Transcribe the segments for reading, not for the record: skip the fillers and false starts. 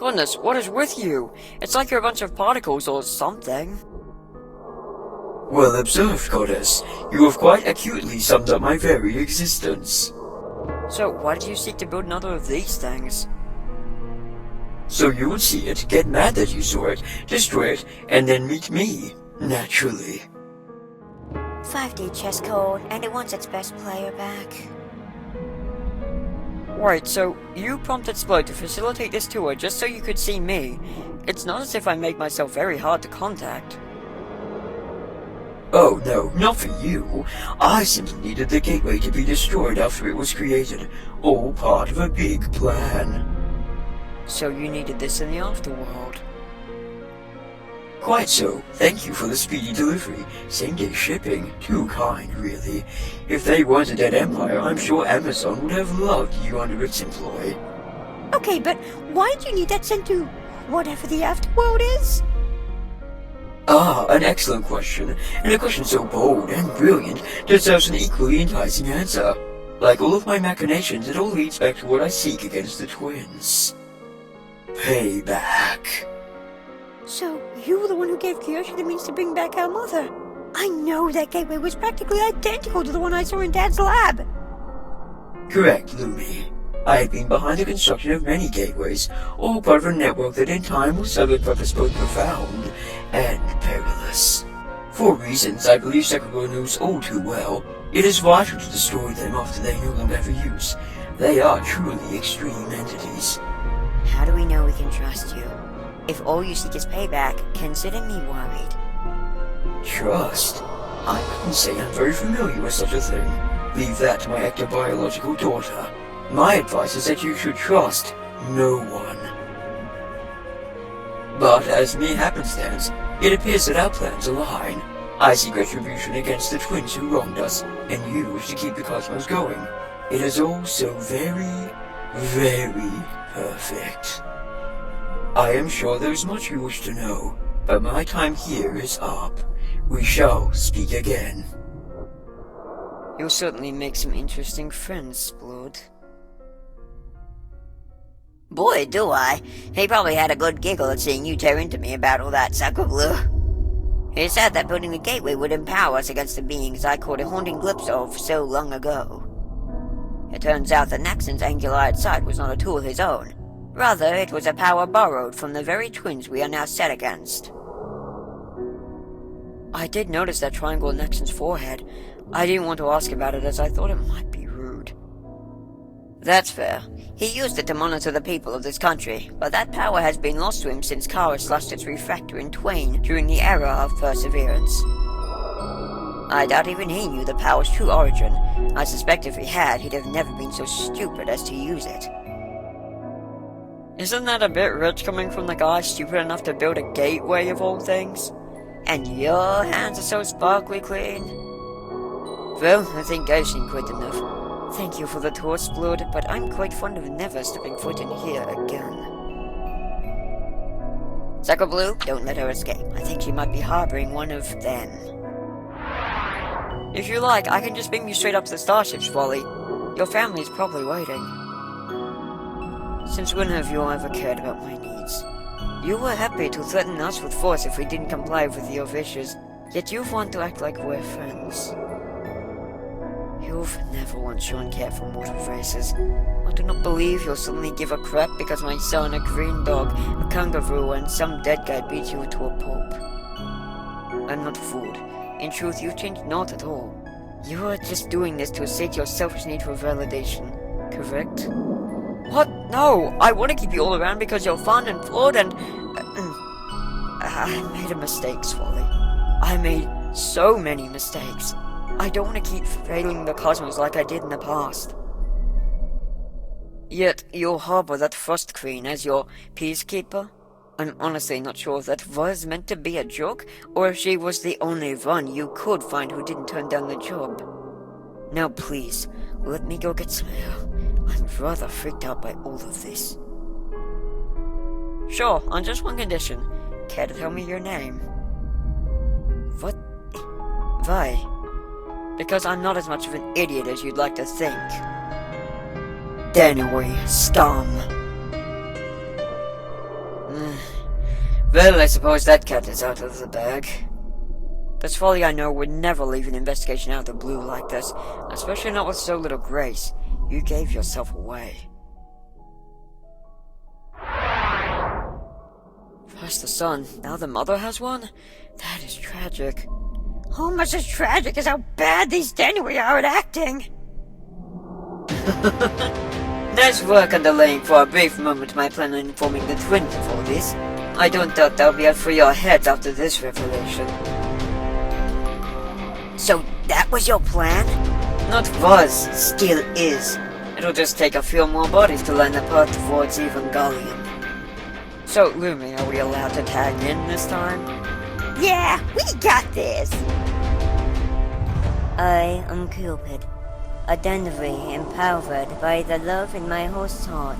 Goodness, what is with you? It's like you're a bunch of particles or something. Well observed, Goddess. You have quite acutely summed up my very existence. So, why did you seek to build another of these things? So you would see it, get mad that you saw it, destroy it, and then meet me, naturally. 5D chess code, and it wants its best player back. Right, so you prompted Svoli to facilitate this tour just so you could see me. It's not as if I make myself very hard to contact. Oh no, not for you. I simply needed the gateway to be destroyed after it was created, all part of a big plan. So you needed this in the afterworld. Quite so. Thank you for the speedy delivery. Same-day shipping. Too kind, really. If they weren't a dead empire, I'm sure Amazon would have loved you under its employ. Okay, but why do you need that sent to whatever the afterworld is? Ah, an excellent question. And a question so bold and brilliant deserves an equally enticing answer. Like all of my machinations, it all leads back to what I seek against the twins. Payback. So, you were the one who gave Kiyoshi the means to bring back our mother. I know that gateway was practically identical to the one I saw in Dad's lab. Correct, Lumi. I have been behind the construction of many gateways, all part of a network that in time will serve a purpose both profound and perilous. For reasons I believe Sakura knows all too well, it is vital to destroy them after they no longer have a use. They are truly extreme entities. How do we know we can trust you? If all you seek is payback, consider me worried. Trust? I wouldn't say I'm very familiar with such a thing. Leave that to my ectobiological daughter. My advice is that you should trust no one. But as mere happenstance, it appears that our plans align. I seek retribution against the twins who wronged us, and you wish to keep the cosmos going. It is all so very, very perfect. I am sure there is much you wish to know, but my time here is up. We shall speak again. You'll certainly make some interesting friends, Blood. Boy, do I. He probably had a good giggle at seeing you tear into me about all that, Sakura Blue. He said that building the gateway would empower us against the beings I caught a haunting glimpse of so long ago. It turns out that Naxon's angular sight was not a tool of his own. Rather, it was a power borrowed from the very twins we are now set against. I did notice that triangle on Naxon's forehead. I didn't want to ask about it as I thought it might be rude. That's fair. He used it to monitor the people of this country, but that power has been lost to him since Kara slashed its refractor in twain during the era of Perseverance. I doubt even he knew the power's true origin. I suspect if he had, he'd have never been so stupid as to use it. Isn't that a bit rich coming from the guy stupid enough to build a gateway of all things? And your hands are so sparkly clean. Well, I think I've seen quite enough. Thank you for the tour, Blood, but I'm quite fond of never stepping foot in here again. Sakura Blue, don't let her escape. I think she might be harboring one of them. If you like, I can just bring you straight up to the starship, Svoli. Your family's probably waiting. Since when have you ever cared about my needs? You were happy to threaten us with force if we didn't comply with your wishes, yet you want to act like we're friends. You've never once shown care for mortal races. I do not believe you'll suddenly give a crap because my son, a green dog, a kangaroo, and some dead guy beat you to a pulp. I'm not fooled. In truth, you've changed not at all. You are just doing this to sate your selfish need for validation, correct? What? No! I want to keep you all around because you're fun and flawed and... I made a mistake, Svoli. I made so many mistakes. I don't want to keep failing the cosmos like I did in the past. Yet, you'll harbor that Frost Queen as your peacekeeper? I'm honestly not sure if that was meant to be a joke, or if she was the only one you could find who didn't turn down the job. Now please, let me go get some air. I'm rather freaked out by all of this. Sure, on just one condition. Care to tell me your name? What? Why? Because I'm not as much of an idiot as you'd like to think. Anyway, scum. Well, I suppose that cat is out of the bag. But Svoli, I know, would never leave an investigation out of the blue like this, especially not with so little grace. You gave yourself away. First the son, now the mother has one? That is tragic. Almost as tragic as how bad these Danui are at acting. Nice work on delaying for a brief moment my plan on informing the twins of all this. I don't doubt they'll be out for your heads after this revelation. So that was your plan? Not was, still is. It'll just take a few more bodies to line the path towards Evangelion. So, Lumi, are we allowed to tag in this time? Yeah, we got this! I am Cupid, a Denver empowered by the love in my host's heart.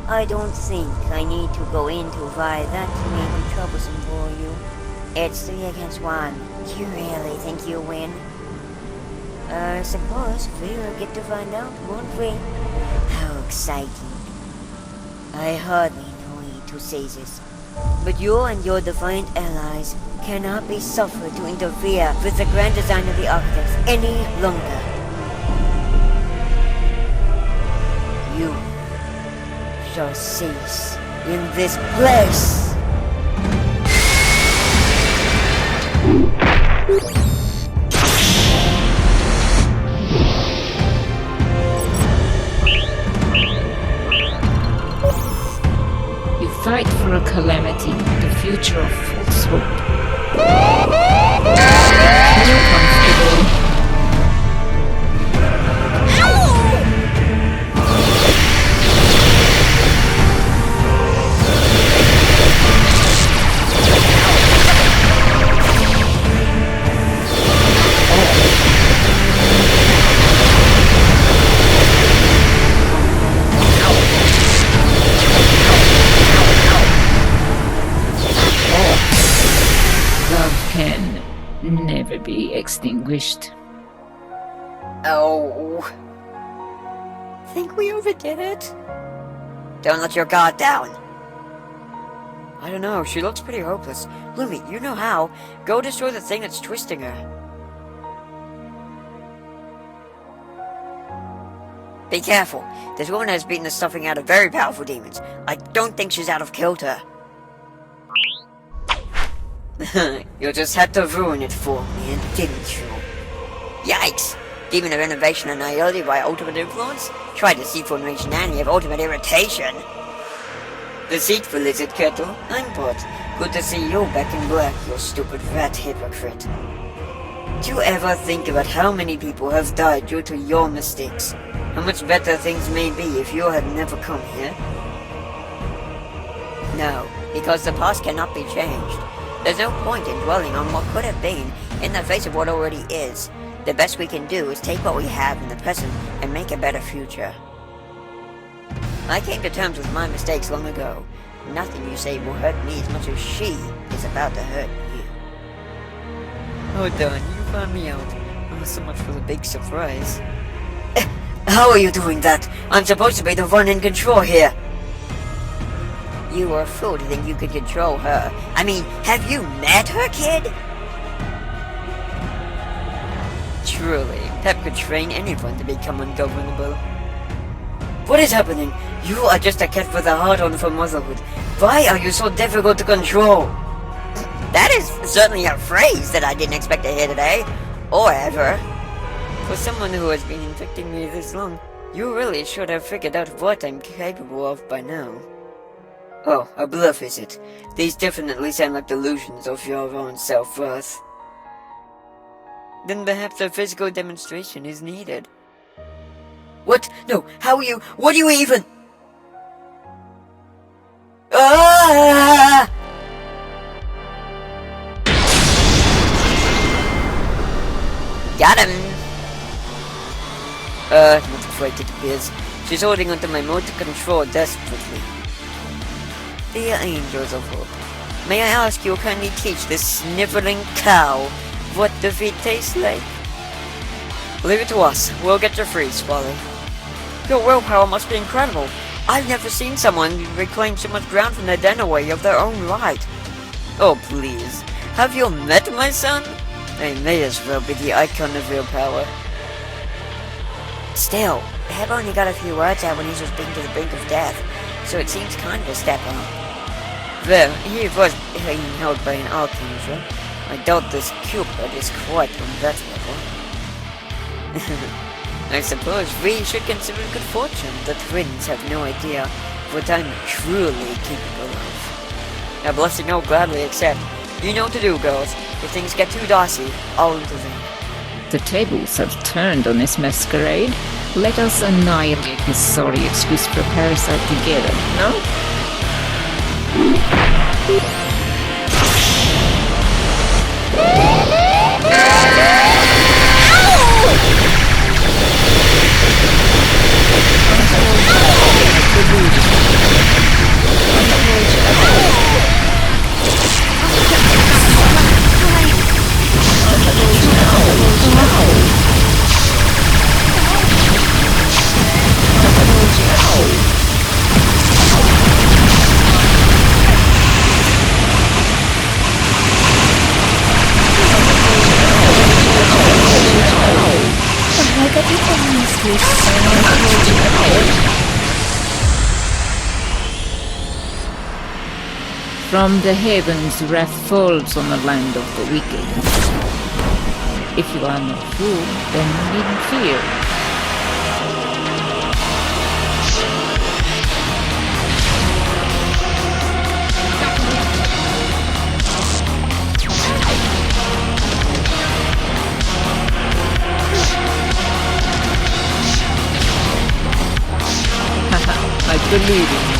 I don't think I need to go into why that may be troublesome for you. It's 3 against 1. You really think you win? I suppose we'll get to find out, won't we? How exciting. I hardly know to say this, but you and your defiant allies cannot be suffered to interfere with the grand design of the Arctics any longer. You shall cease in this place. You fight for a calamity, the future of falsehood. Feel comfortable. Can never be extinguished. Oh. Think we overdid it? Don't let your guard down. I don't know, she looks pretty hopeless. Lumi, you know how. Go destroy the thing that's twisting her. Be careful. This woman has beaten the stuffing out of very powerful demons. I don't think she's out of kilter. You just had to ruin it for me, didn't you? Yikes! Demon of innovation and nihility by ultimate influence? Try deceitful nationality of ultimate irritation. Deceitful is it, Kettle? I'm Pot. Good to see you back in black, you stupid rat hypocrite. Do you ever think about how many people have died due to your mistakes? How much better things may be if you had never come here? No, because the past cannot be changed. There's no point in dwelling on what could have been in the face of what already is. The best we can do is take what we have in the present and make a better future. I came to terms with my mistakes long ago. Nothing you say will hurt me as much as she is about to hurt you. Oh, darn, you found me out. Oh, so much for the big surprise. How are you doing that? I'm supposed to be the one in control here. You were a fool to think you could control her. I mean, have you met her, kid? Truly, Pep could train anyone to become ungovernable. What is happening? You are just a cat with a hard-on for motherhood. Why are you so difficult to control? That is certainly a phrase that I didn't expect to hear today. Or ever. For someone who has been infecting me this long, you really should have figured out what I'm capable of by now. Oh, a bluff is it? These definitely sound like delusions of your own self-worth. Then perhaps a physical demonstration is needed. What? No, how are you? What do you even? Ah! Got him. Not afraid it appears. She's holding onto my motor control desperately. Dear angels of hope, may I ask you kindly teach this sniveling cow what defeat tastes like? Leave it to us. We'll get you free, Svoli. Your willpower must be incredible. I've never seen someone reclaim so much ground from their den away of their own right. Oh, please. Have you met my son? I may as well be the icon of your power. Still, Heb only got a few words out when he was being to the brink of death, so it seems kind of a step up. Well, he was being held by an archangel. I doubt this Cupid is quite on that level. I suppose we should consider it good fortune that twins have no idea what I'm truly capable of. A blessing I'll gladly accept. You know what to do, girls. If things get too dicey, I'll intervene. The tables have turned on this masquerade. Let us annihilate his sorry excuse for a parasite together, no? From the heavens wrath falls on the land of the wicked. If you are no fool, then you needn't fear. I believe in you.